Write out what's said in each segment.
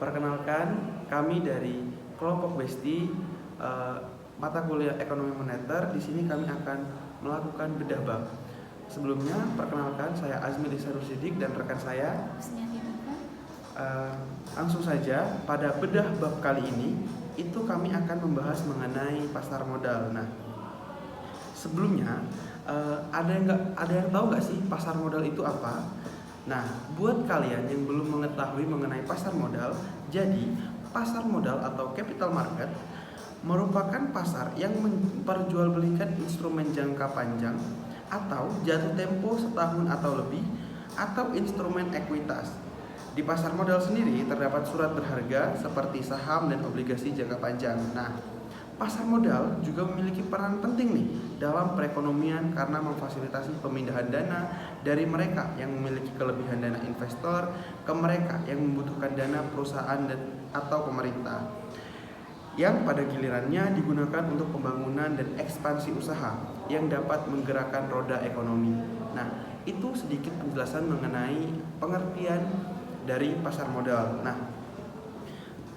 Perkenalkan, kami dari kelompok Besti mata kuliah Ekonomi Moneter. Di sini kami akan melakukan bedah bab. Sebelumnya, perkenalkan saya Azmi Lisarul Sidik dan rekan saya. Langsung saja pada bedah bab kali ini itu kami akan membahas mengenai pasar modal. Nah, sebelumnya ada yang tahu nggak sih pasar modal itu apa? Nah, buat kalian yang belum mengetahui mengenai pasar modal, jadi pasar modal atau capital market merupakan pasar yang memperjualbelikan instrumen jangka panjang atau jatuh tempo setahun atau lebih atau instrumen ekuitas. Di pasar modal sendiri terdapat surat berharga seperti saham dan obligasi jangka panjang. Nah, pasar modal juga memiliki peran penting nih dalam perekonomian karena memfasilitasi pemindahan dana dari mereka yang memiliki kelebihan dana investor ke mereka yang membutuhkan dana perusahaan atau pemerintah, yang pada gilirannya digunakan untuk pembangunan dan ekspansi usaha yang dapat menggerakkan roda ekonomi. Nah, itu sedikit penjelasan mengenai pengertian dari pasar modal. Nah,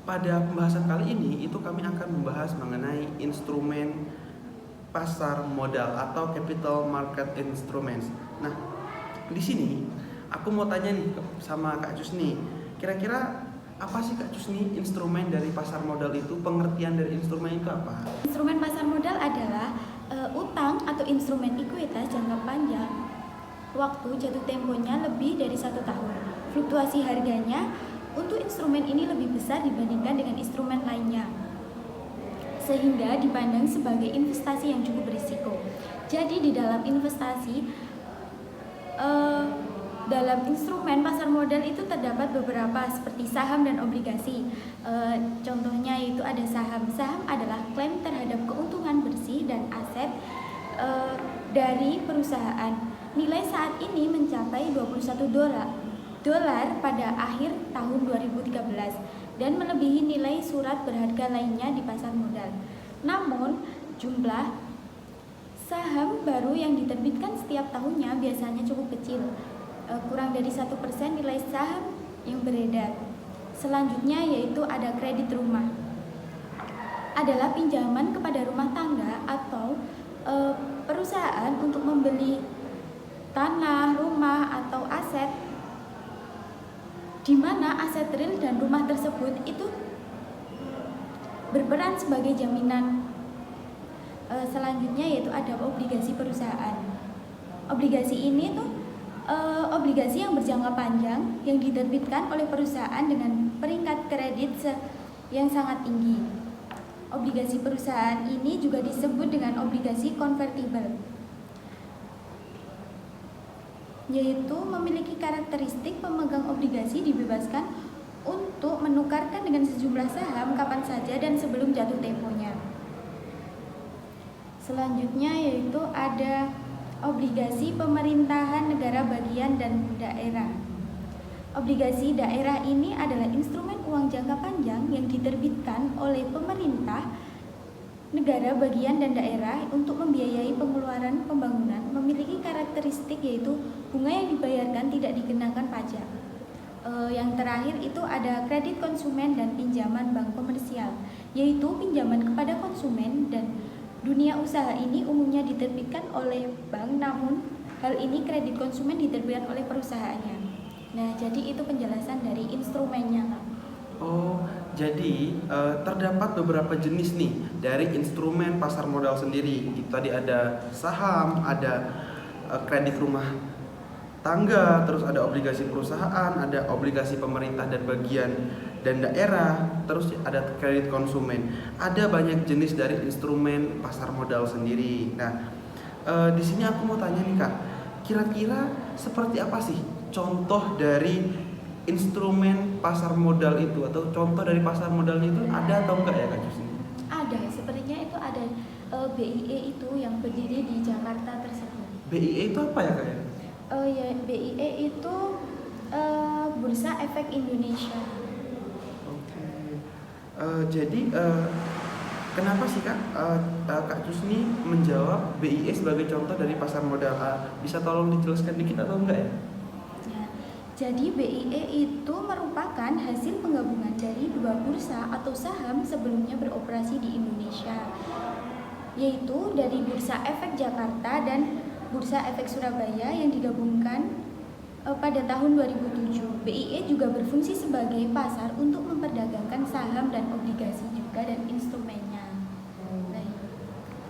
pada pembahasan kali ini itu kami akan membahas mengenai instrumen pasar modal atau capital market instruments. Nah, di sini aku mau tanya nih sama Kak Cus nih. Kira-kira apa sih Kak Cus nih instrumen dari pasar modal itu? Pengertian dari instrumen itu apa? Instrumen pasar modal adalah utang atau instrumen ekuitas jangka panjang. Waktu jatuh temponya lebih dari 1 tahun. Fluktuasi harganya untuk instrumen ini lebih besar dibandingkan dengan instrumen lainnya, sehingga dipandang sebagai investasi yang cukup berisiko. Jadi di dalam investasi, dalam instrumen pasar modal itu terdapat beberapa seperti saham dan obligasi. Contohnya itu ada saham. Saham adalah klaim terhadap keuntungan bersih dan aset dari perusahaan. Nilai saat ini mencapai 21 dolar pada akhir tahun 2013 dan melebihi nilai surat berharga lainnya di pasar modal. Namun, jumlah saham baru yang diterbitkan setiap tahunnya biasanya cukup kecil, kurang dari 1% nilai saham yang beredar. Selanjutnya yaitu ada kredit rumah. Adalah pinjaman kepada rumah tangga atau perusahaan untuk membeli tanah, rumah, atau aset di mana aset real dan rumah tersebut itu berperan sebagai jaminan. Selanjutnya yaitu ada obligasi perusahaan. Obligasi ini tuh obligasi yang berjangka panjang yang diterbitkan oleh perusahaan dengan peringkat kredit yang sangat tinggi. Obligasi perusahaan ini juga disebut dengan obligasi konvertibel, yaitu memiliki karakteristik pemegang obligasi dibebaskan untuk menukarkan dengan sejumlah saham kapan saja dan sebelum jatuh temponya. Selanjutnya yaitu ada obligasi pemerintahan negara bagian dan daerah. Obligasi daerah ini adalah instrumen uang jangka panjang yang diterbitkan oleh pemerintah negara bagian dan daerah untuk membiayai pengeluaran pembangunan. Memiliki karakteristik yaitu bunga yang dibayarkan tidak dikenakan pajak. Yang terakhir itu ada kredit konsumen dan pinjaman bank komersial, yaitu pinjaman kepada konsumen dan dunia usaha ini umumnya diterbitkan oleh bank, namun hal ini kredit konsumen diterbitkan oleh perusahaannya. Nah, jadi itu penjelasan dari instrumennya, Kak. Oh, jadi terdapat beberapa jenis nih dari instrumen pasar modal sendiri. Tadi ada saham, ada kredit rumah tangga, terus ada obligasi perusahaan, ada obligasi pemerintah dan bagian dan daerah, terus ada kredit konsumen. Ada banyak jenis dari instrumen pasar modal sendiri. Nah, di sini aku mau tanya nih Kak, kira-kira seperti apa sih contoh dari instrumen pasar modal itu, atau contoh dari pasar modalnya itu ada atau enggak ya Kak Jusni? Ada, sepertinya itu ada BIE itu yang berdiri di Jakarta tersebut. BIE itu apa ya Kak ya? Ya, BIE itu Bursa Efek Indonesia. Oke. Jadi kenapa sih Kak Kak Jusni menjawab BIE sebagai contoh dari pasar modal? Bisa tolong dijelaskan dikit atau enggak ya? Jadi BIE itu merupakan hasil penggabungan dari dua bursa atau saham sebelumnya beroperasi di Indonesia, yaitu dari Bursa Efek Jakarta dan Bursa Efek Surabaya yang digabungkan pada tahun 2007. BIE juga berfungsi sebagai pasar untuk memperdagangkan saham dan obligasi juga dan instrumennya. Baik.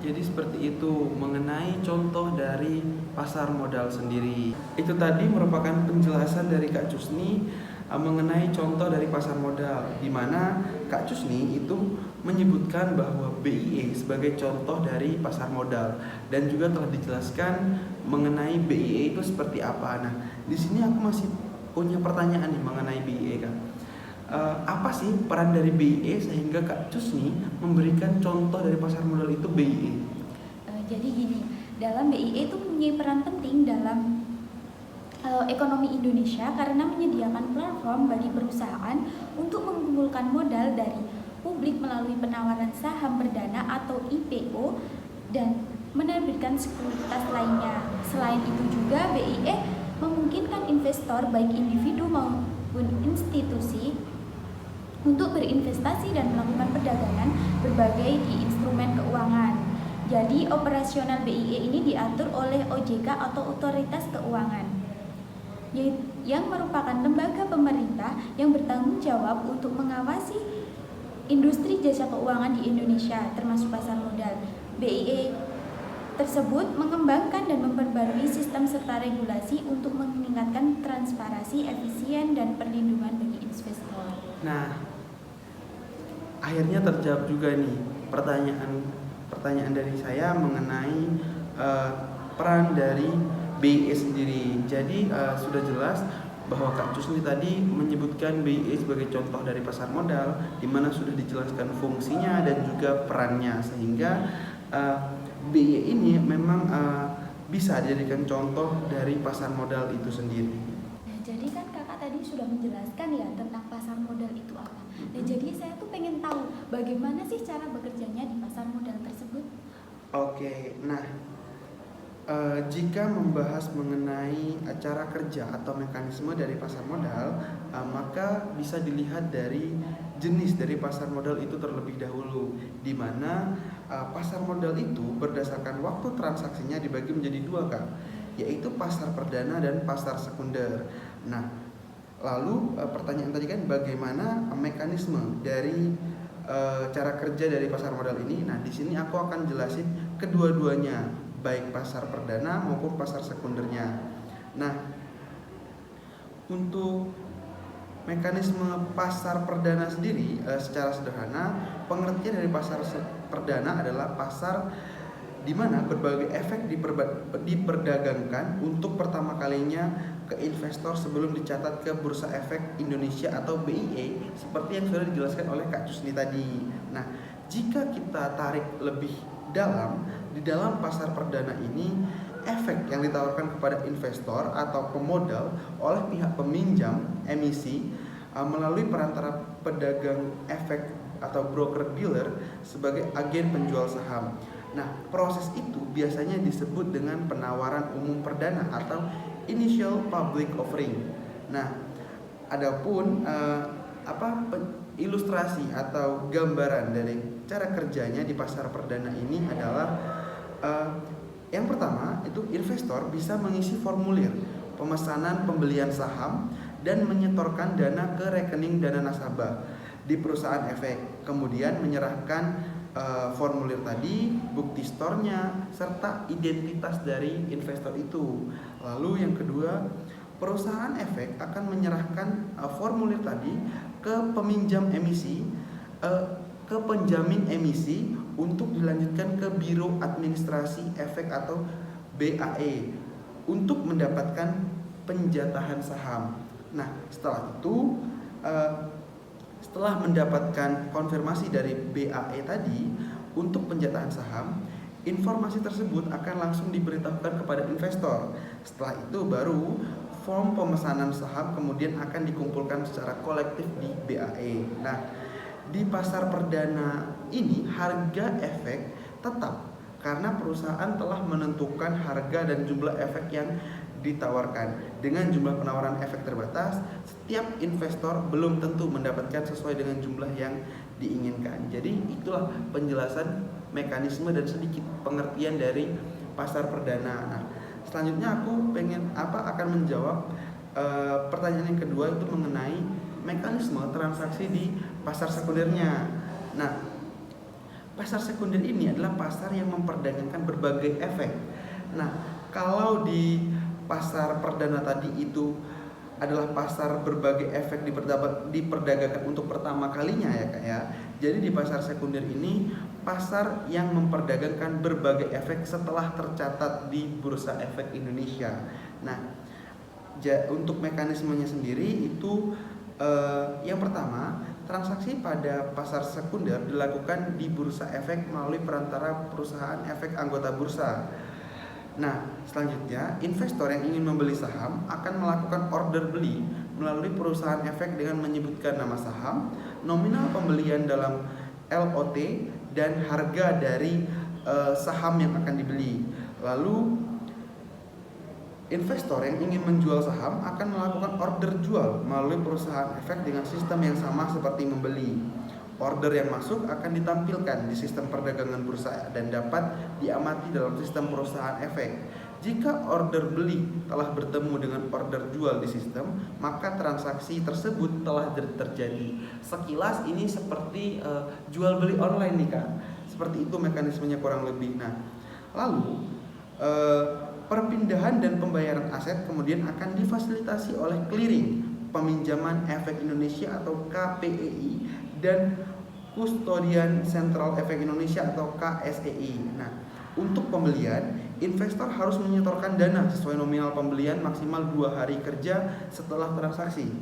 Jadi seperti itu mengenai contoh dari pasar modal sendiri. Itu tadi merupakan penjelasan dari Kak Cusni mengenai contoh dari pasar modal, di mana Kak Cusni itu menyebutkan bahwa BIE sebagai contoh dari pasar modal dan juga telah dijelaskan mengenai BIE itu seperti apa. Nah, di sini aku masih punya pertanyaan nih mengenai BIE, Kak. Apa sih peran dari BIE sehingga Kak Cusni memberikan contoh dari pasar modal itu BIE? Jadi gini, dalam BIE itu punya peran penting dalam ekonomi Indonesia karena menyediakan platform bagi perusahaan untuk mengumpulkan modal dari publik melalui penawaran saham perdana atau IPO dan menerbitkan sekuritas lainnya. Selain itu juga BIE memungkinkan investor baik individu maupun institusi untuk berinvestasi dan melakukan perdagangan berbagai di instrumen keuangan. Jadi operasional BIE ini diatur oleh OJK atau Otoritas Keuangan, yang merupakan lembaga pemerintah yang bertanggung jawab untuk mengawasi industri jasa keuangan di Indonesia, termasuk pasar modal. BIE tersebut mengembangkan dan memperbarui sistem serta regulasi untuk meningkatkan transparansi, efisien, dan perlindungan bagi investor. Nah, akhirnya terjawab juga nih pertanyaan dari saya mengenai peran dari BIE sendiri. Jadi sudah jelas bahwa Kak Cusni tadi menyebutkan BIE sebagai contoh dari pasar modal, di mana sudah dijelaskan fungsinya dan juga perannya, sehingga BIE ini memang bisa dijadikan contoh dari pasar modal itu sendiri. Nah, jadi kan kakak tadi sudah menjelaskan ya tentang pasar modal itu apa. Nah, jadi saya tuh pengen tahu bagaimana sih cara bekerjanya di pasar modal tersebut. Oke, nah jika membahas mengenai cara kerja atau mekanisme dari pasar modal, maka bisa dilihat dari jenis dari pasar modal itu terlebih dahulu, di mana pasar modal itu berdasarkan waktu transaksinya dibagi menjadi dua, Kak, yaitu pasar perdana dan pasar sekunder. Nah, lalu pertanyaan tadi kan bagaimana mekanisme dari cara kerja dari pasar modal ini. Nah, di sini aku akan jelasin kedua-duanya, baik pasar perdana maupun pasar sekundernya. Nah, untuk mekanisme pasar perdana sendiri secara sederhana, pengertian dari pasar perdana adalah pasar di mana berbagai efek diperdagangkan untuk pertama kalinya ke investor sebelum dicatat ke Bursa Efek Indonesia atau BIE, seperti yang sudah dijelaskan oleh Kak Cusni tadi. Nah, jika kita tarik lebih dalam, di dalam pasar perdana ini, efek yang ditawarkan kepada investor atau pemodal oleh pihak peminjam emisi melalui perantara pedagang efek atau broker dealer sebagai agen penjual saham. Nah, proses itu biasanya disebut dengan penawaran umum perdana atau initial public offering. Nah, adapun ilustrasi atau gambaran dari cara kerjanya di pasar perdana ini adalah yang pertama itu investor bisa mengisi formulir pemesanan pembelian saham dan menyetorkan dana ke rekening dana nasabah di perusahaan efek, kemudian menyerahkan formulir tadi, bukti storenya, serta identitas dari investor itu. Lalu yang kedua, perusahaan efek akan menyerahkan formulir tadi ke peminjam emisi, ke penjamin emisi untuk dilanjutkan ke Biro Administrasi Efek atau BAE untuk mendapatkan penjatahan saham. Nah, setelah itu setelah mendapatkan konfirmasi dari BAE tadi untuk penjatahan saham, informasi tersebut akan langsung diberitahukan kepada investor. Setelah itu baru form pemesanan saham kemudian akan dikumpulkan secara kolektif di BAE. Nah, di pasar perdana ini harga efek tetap karena perusahaan telah menentukan harga dan jumlah efek yang ditawarkan. Dengan jumlah penawaran efek terbatas, setiap investor belum tentu mendapatkan sesuai dengan jumlah yang diinginkan. Jadi itulah penjelasan mekanisme dan sedikit pengertian dari pasar perdana. Nah, selanjutnya aku akan menjawab pertanyaan yang kedua, itu mengenai mekanisme transaksi di pasar sekundernya. Nah, pasar sekunder ini adalah pasar yang memperdagangkan berbagai efek. Nah, kalau di pasar perdana tadi itu adalah pasar berbagai efek diperdagangkan untuk pertama kalinya ya Kak ya. Jadi di pasar sekunder ini pasar yang memperdagangkan berbagai efek setelah tercatat di Bursa Efek Indonesia. Nah, untuk mekanismenya sendiri itu yang pertama, transaksi pada pasar sekunder dilakukan di bursa efek melalui perantara perusahaan efek anggota bursa. Nah, selanjutnya investor yang ingin membeli saham akan melakukan order beli melalui perusahaan efek dengan menyebutkan nama saham, nominal pembelian dalam LOT, dan harga dari saham yang akan dibeli. Lalu investor yang ingin menjual saham akan melakukan order jual melalui perusahaan efek dengan sistem yang sama seperti membeli. Order yang masuk akan ditampilkan di sistem perdagangan bursa dan dapat diamati dalam sistem perusahaan efek. Jika order beli telah bertemu dengan order jual di sistem, maka transaksi tersebut telah terjadi. Sekilas ini seperti jual beli online nih Kak. Seperti itu mekanismenya kurang lebih. Nah, lalu perpindahan dan pembayaran aset kemudian akan difasilitasi oleh clearing, peminjaman efek Indonesia atau KPEI, dan kustodian sentral efek Indonesia atau KSEI. Nah, untuk pembelian, investor harus menyetorkan dana sesuai nominal pembelian maksimal 2 hari kerja setelah transaksi.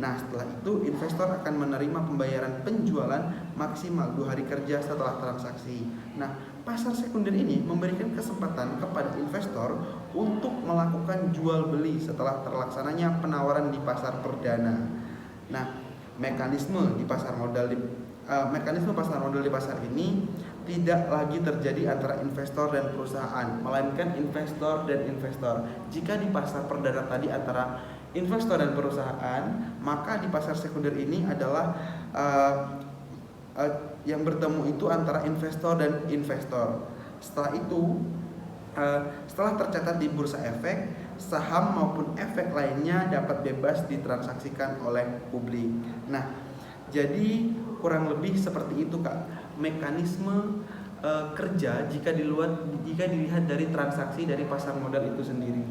Nah, setelah itu investor akan menerima pembayaran penjualan maksimal 2 hari kerja setelah transaksi. Nah, pasar sekunder ini memberikan kesempatan kepada investor untuk melakukan jual beli setelah terlaksananya penawaran di pasar perdana. Nah, mekanisme pasar modal di pasar ini tidak lagi terjadi antara investor dan perusahaan, melainkan investor dan investor. Jika di pasar perdana tadi antara investor dan perusahaan, maka di pasar sekunder ini adalah yang bertemu itu antara investor dan investor. Setelah itu, setelah tercatat di bursa efek, saham maupun efek lainnya dapat bebas ditransaksikan oleh publik. Nah, jadi kurang lebih seperti itu Kak, mekanisme kerja jika dilihat dari transaksi dari pasar modal itu sendiri.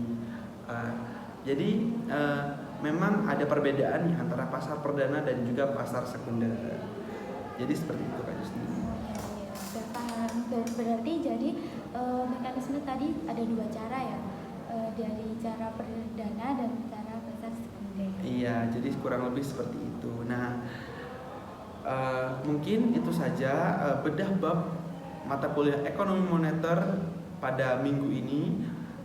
Jadi memang ada perbedaan antara pasar perdana dan juga pasar sekunder. Jadi seperti itu Kak Justin. Sudah paham. Berarti jadi mekanisme tadi ada 2 cara ya, dari cara perdana dan cara pasar sekunder. Iya, jadi kurang lebih seperti itu. Nah, mungkin itu saja bedah bab mata kuliah ekonomi moneter pada minggu ini,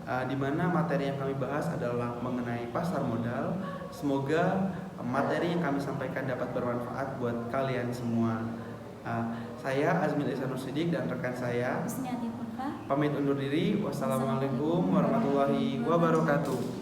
di mana materi yang kami bahas adalah mengenai pasar modal. Semoga materi yang kami sampaikan dapat bermanfaat buat kalian semua. Saya Azmil Ihsanul Siddiq dan rekan saya Husniati Purva pamit undur diri. Wassalamualaikum warahmatullahi wabarakatuh.